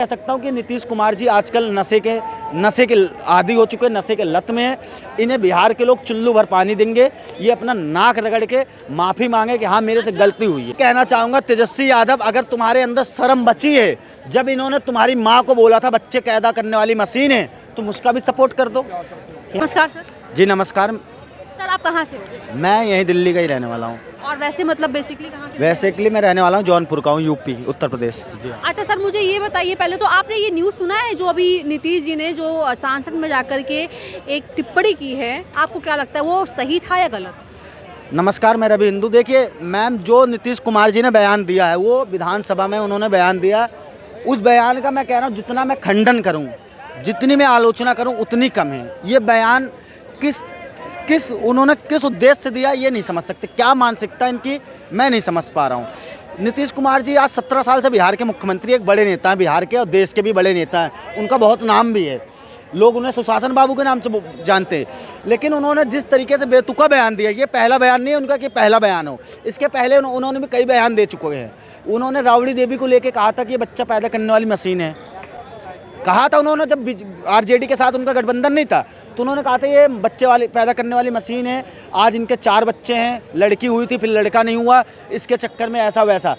कह सकता हूं कि नीतीश कुमार जी आजकल नशे के आदी हो चुके हैं, नशे के लत में हैं। इन्हें बिहार के लोग चुल्लू भर पानी देंगे। ये अपना नाक रगड़ के माफ़ी मांगे कि हाँ मेरे से गलती हुई है। कहना चाहूँगा तेजस्वी यादव, अगर तुम्हारे अंदर शर्म बची है, जब इन्होंने तुम्हारी माँ को बोला था बच्चे पैदा करने वाली मशीन है, तुम उसका भी सपोर्ट कर दो। नमस्कार सर। जी नमस्कार। सर आप कहाँ से हो? मैं यहीं दिल्ली का ही रहने वाला हूँ। और वैसे मतलब बेसिकली कहाँ के? बेसिकली मैं रहने वाला हूँ जौनपुर का हूँ, यूपी उत्तर प्रदेश। जी अच्छा सर, मुझे ये बताइए पहले तो, आपने ये न्यूज़ सुना है जो अभी नीतीश जी ने जो संसद में जाकर के एक टिप्पणी की है, आपको क्या लगता है वो सही था या गलत? नमस्कार, मैं रवि हिंदू। देखिए मैम, जो नीतीश कुमार जी ने बयान दिया है, वो विधानसभा में उन्होंने बयान दिया, उस बयान का मैं कह रहा हूँ जितना मैं खंडन करूँ, जितनी मैं आलोचना करूँ उतनी कम है। ये बयान उन्होंने किस उद्देश्य से दिया ये नहीं समझ सकते। क्या मानसिकता इनकी, मैं नहीं समझ पा रहा हूँ। नीतीश कुमार जी आज 17 साल से बिहार के मुख्यमंत्री, एक बड़े नेता हैं बिहार के और देश के भी बड़े नेता हैं। उनका बहुत नाम भी है, लोग उन्हें सुशासन बाबू के नाम से जानते हैं। लेकिन उन्होंने जिस तरीके से बेतुका बयान दिया, ये पहला बयान नहीं है उनका कि पहला बयान हो। इसके पहले उन्होंने भी कई बयान दे चुके हैं। उन्होंने राबड़ी देवी को लेकर कहा था कि ये बच्चा पैदा करने वाली मशीन है, कहा था उन्होंने। जब आरजेडी के साथ उनका गठबंधन नहीं था तो उन्होंने कहा था ये बच्चे वाली पैदा करने वाली मशीन है। आज इनके 4 बच्चे हैं, लड़की हुई थी फिर लड़का नहीं हुआ, इसके चक्कर में ऐसा वैसा।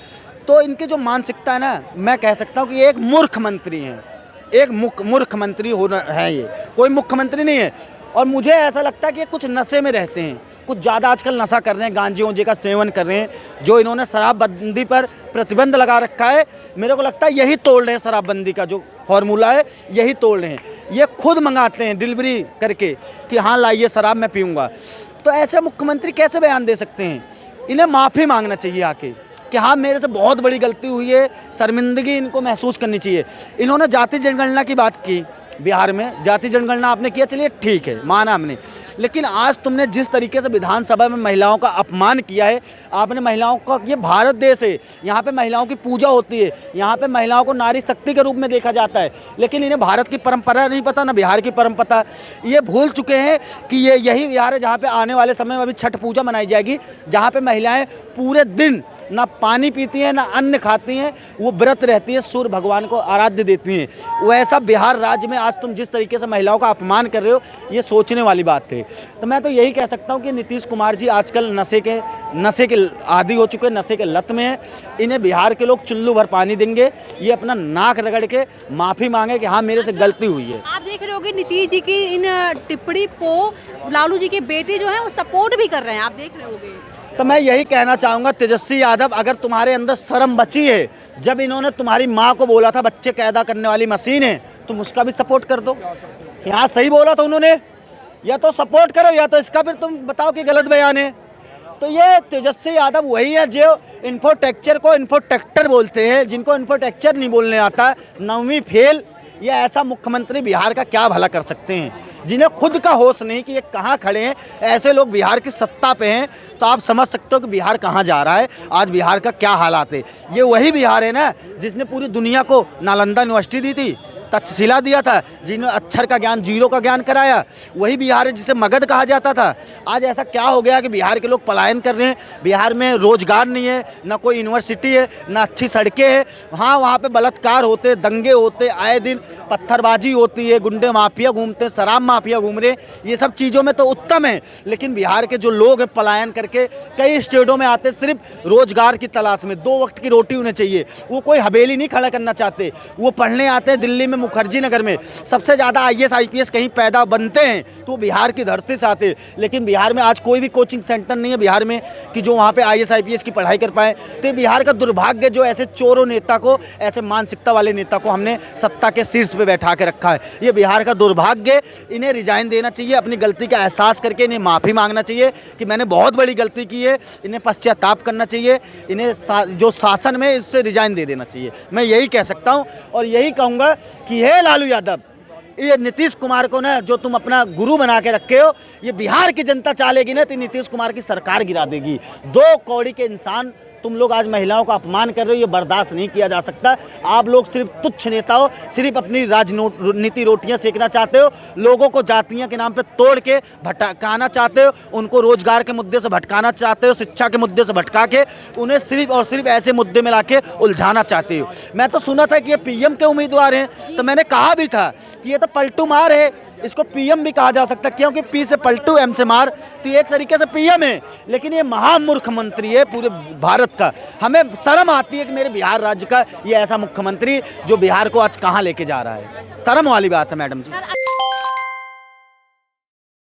तो इनकी जो मानसिकता है ना, मैं कह सकता हूँ कि ये एक मूर्ख मंत्री हैं, एक मूर्ख मंत्री होना है, ये कोई मुख्यमंत्री नहीं है। और मुझे ऐसा लगता है कि ये कुछ नशे में रहते हैं, कुछ ज़्यादा आजकल नशा कर रहे हैं, गांजे ओंजे का सेवन कर रहे हैं। जो इन्होंने शराबबंदी पर प्रतिबंध लगा रखा है, मेरे को लगता है यही तोड़ रहे हैं। शराबबंदी का जो फॉर्मूला है यही तोड़ रहे हैं। ये खुद मंगाते हैं डिलीवरी करके कि हाँ लाइए शराब मैं पीऊँगा। तो ऐसे मुख्यमंत्री कैसे बयान दे सकते हैं? इन्हें माफ़ी मांगना चाहिए आके कि हाँ मेरे से बहुत बड़ी गलती हुई है, शर्मिंदगी इनको महसूस करनी चाहिए। इन्होंने जाति जनगणना की बात की, बिहार में जाति जनगणना आपने किया, चलिए ठीक है, माना हमने। लेकिन आज तुमने जिस तरीके से विधानसभा में महिलाओं का अपमान किया है, आपने महिलाओं का, ये भारत देश है, यहाँ पे महिलाओं की पूजा होती है, यहाँ पे महिलाओं को नारी शक्ति के रूप में देखा जाता है। लेकिन इन्हें भारत की परंपरा नहीं पता, ना बिहार की परंपरा। ये भूल चुके हैं कि ये यही बिहार है जहाँ पे आने वाले समय में अभी छठ पूजा मनाई जाएगी, जहाँ पे महिलाएँ पूरे दिन ना पानी पीती हैं ना अन्न खाती हैं, वो व्रत रहती है, सूर्य भगवान को आराध्य देती हैं। वैसा बिहार राज्य में आज तुम जिस तरीके से महिलाओं का अपमान कर रहे हो, ये सोचने वाली बात है। तो मैं तो यही कह सकता हूँ कि नीतीश कुमार जी आजकल नशे के आदी हो चुके हैं, नशे के लत में हैं। इन्हें बिहार के लोग चुल्लू भर पानी देंगे। ये अपना नाक रगड़ के माफ़ी मांगे कि हाँ मेरे से गलती हुई है। आप देख रहे होगे नीतीश जी की इन टिप्पणी को लालू जी के बेटे जो है वो सपोर्ट भी कर रहे हैं, आप देख रहे होगे। तो मैं यही कहना चाहूँगा तेजस्वी यादव, अगर तुम्हारे अंदर शर्म बची है, जब इन्होंने तुम्हारी माँ को बोला था बच्चे पैदा करने वाली मशीन है, तुम उसका भी सपोर्ट कर दो। यहाँ सही बोला था उन्होंने, या तो सपोर्ट करो या तो इसका फिर तुम बताओ कि गलत बयान है। तो ये तेजस्वी यादव वही है जो इन्फोटेक्चर को इन्फोटेक्टर बोलते हैं, जिनको इन्फोटेक्चर नहीं बोलने आता, 9वीं फेल। ये ऐसा मुख्यमंत्री बिहार का क्या भला कर सकते हैं, जिन्हें खुद का होश नहीं कि ये कहाँ खड़े हैं। ऐसे लोग बिहार की सत्ता पे हैं, तो आप समझ सकते हो कि बिहार कहाँ जा रहा है, आज बिहार का क्या हालात है। ये वही बिहार है ना जिसने पूरी दुनिया को नालंदा यूनिवर्सिटी दी थी, तक्षशिला दिया था, जिन्होंने अक्षर का ज्ञान, जीरो का ज्ञान कराया। वही बिहार है जिसे मगध कहा जाता था। आज ऐसा क्या हो गया कि बिहार के लोग पलायन कर रहे हैं? बिहार में रोजगार नहीं है, ना कोई यूनिवर्सिटी है, ना अच्छी सड़कें हैं। हाँ, वहाँ पे बलात्कार होते, दंगे होते, आए दिन पत्थरबाजी होती है, गुंडे माफिया घूमते, शराब माफिया घूम रहे। ये सब चीज़ों में तो उत्तम है, लेकिन बिहार के जो लोग हैं पलायन करके कई स्टेटों में आते सिर्फ रोजगार की तलाश में, 2 वक्त की रोटी उन्हें चाहिए। वो कोई हवेली नहीं खड़ा करना चाहते, वो पढ़ने आते हैं दिल्ली में, मुखर्जी नगर में। सबसे ज़्यादा IAS IPS कहीं पैदा बनते हैं तो बिहार की धरती से आते। लेकिन बिहार में आज कोई भी कोचिंग सेंटर नहीं है बिहार में कि जो वहाँ पे IAS IPS की पढ़ाई कर पाए। तो ये बिहार का दुर्भाग्य, जो ऐसे चोरों नेता को, ऐसे मानसिकता वाले नेता को हमने सत्ता के शीर्ष पे बैठा के रखा है। ये बिहार का दुर्भाग्य। इन्हें रिजाइन देना चाहिए, अपनी गलती का एहसास करके इन्हें माफ़ी मांगना चाहिए कि मैंने बहुत बड़ी गलती की है। इन्हें पश्चाताप करना चाहिए, इन्हें जो शासन में इससे रिजाइन दे देना चाहिए। मैं यही कह सकता हूँ और यही कहूँगा कि हे लालू यादव, ये नीतीश कुमार को ना जो तुम अपना गुरु बना के रखे हो, ये बिहार की जनता चालेगी ना तो नीतीश कुमार की सरकार गिरा देगी। 2 कौड़ी के इंसान तुम लोग आज महिलाओं का अपमान कर रहे हो, ये बर्दाश्त नहीं किया जा सकता। आप लोग सिर्फ तुच्छ नेता हो, सिर्फ अपनी राजनीति रोटियां सेकना चाहते हो, लोगों को जातियों के नाम पे तोड़ के भटकाना चाहते हो, उनको रोजगार के मुद्दे से भटकाना चाहते हो, शिक्षा के मुद्दे से भटका के उन्हें सिर्फ और सिर्फ ऐसे मुद्दे में लाके उलझाना चाहते हो। मैं तो सुना था कि ये पीएम के उम्मीदवार हैं, तो मैंने कहा भी था कि ये तो पलटू मार है, इसको पीएम भी कहा जा सकता है, क्योंकि पी से पलटू, एम से मार, तो ये एक तरीके से पीएम है। लेकिन ये महामूर्ख मंत्री है पूरे भारत का। हमें शर्म आती है कि मेरे बिहार राज्य का ये ऐसा मुख्यमंत्री जो बिहार को आज कहाँ लेके जा रहा है। शर्म वाली बात है मैडम जी।